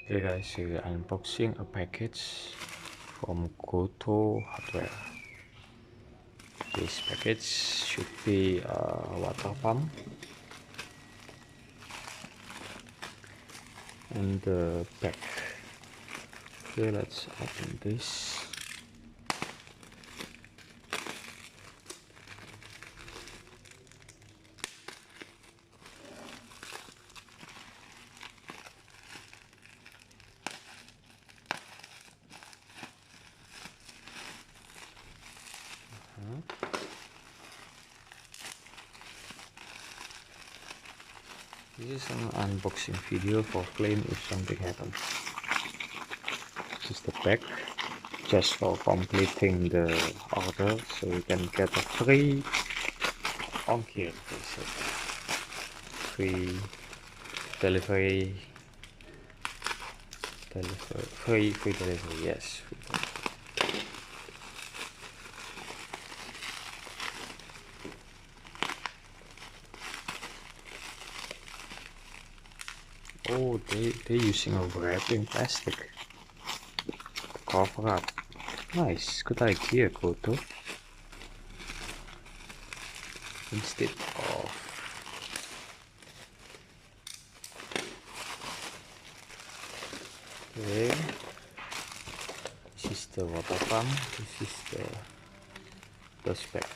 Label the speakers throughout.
Speaker 1: Hey guys, here unboxing a package from Goto hardware. This package should be a water pump and the back. Okay, let's open this. This is an unboxing video for claim if something happens. This is the back, just for completing the order, so you can get a free on-here free delivery, free delivery, yes. Free delivery. Oh, they're using a wrapping plastic to cover up. Nice, good idea, Goto. Instead of okay, this is the water pump. This is the spec.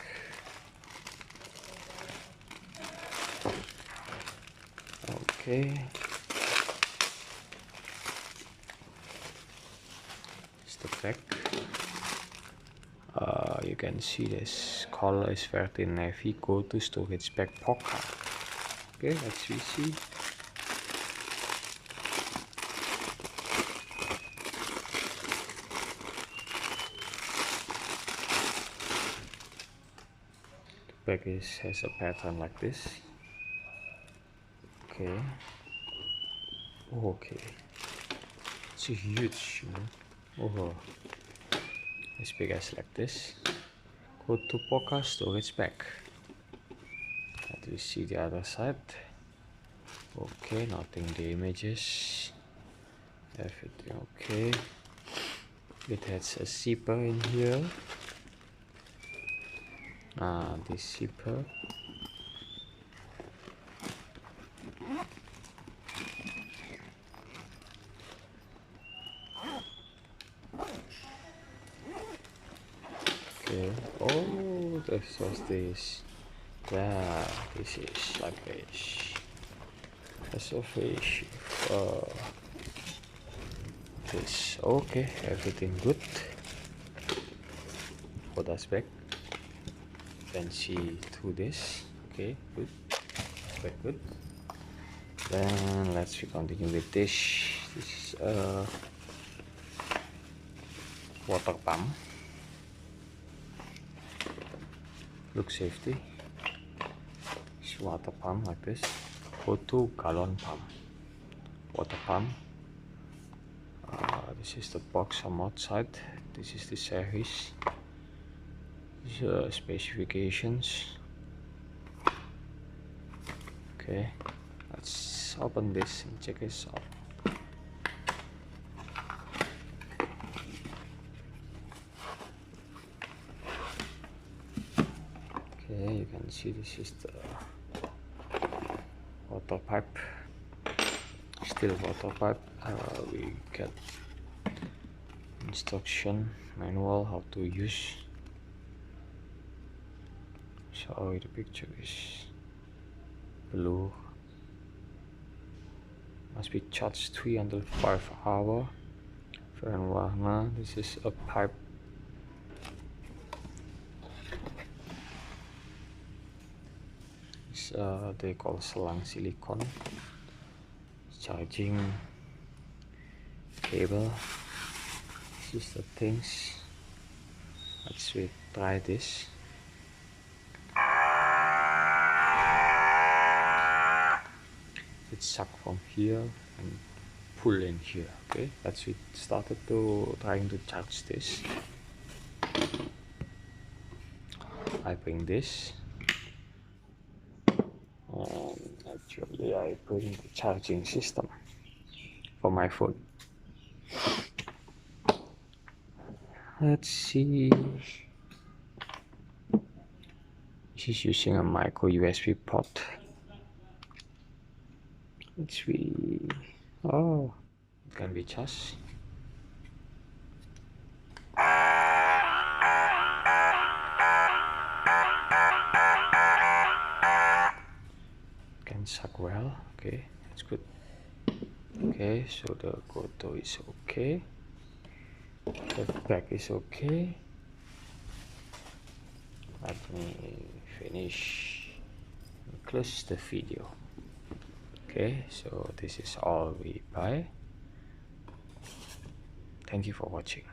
Speaker 1: Okay. The back, you can see this color is verti navy. Goto storage bag pocca. Okay, let's see. The bag has a pattern like this. Okay. Okay, it's a huge, oh, as big as like this. Go to pocca storage bag. Let me see the other side. Okay, nothing the images. Everything okay. It has a zipper in here. This zipper. Okay. Oh, this was this. Yeah, this is like this. That's a fish. This okay. Everything good. For the spec, you can see through this. Okay, good. Very good. Then let's continue with this. This is a water pump. Look safety. It's water pump like this. Goto galon pump. Water pump. This is the box on outside. This is the series. These are specifications. Okay, let's open this and check this out. Okay, you can see this is the water pipe, still water pipe. We get instruction manual how to use. So the picture is blue. Must be charged 305 hours. Warna. This is a pipe. It's, they call selang silicone. Charging cable. This is the things. Let's try this. It's suck from here and pull in here. Okay, let's started to trying to charge this. I bring this. Actually I bring the charging system for my phone. Let's see. This is using a micro USB port. Let's see. Oh, it can be charged. Can suck well. Okay, that's good. Okay, so the Goto is okay. The back is okay. Let me finish and close the video. Okay, so this is all we buy. Thank you for watching.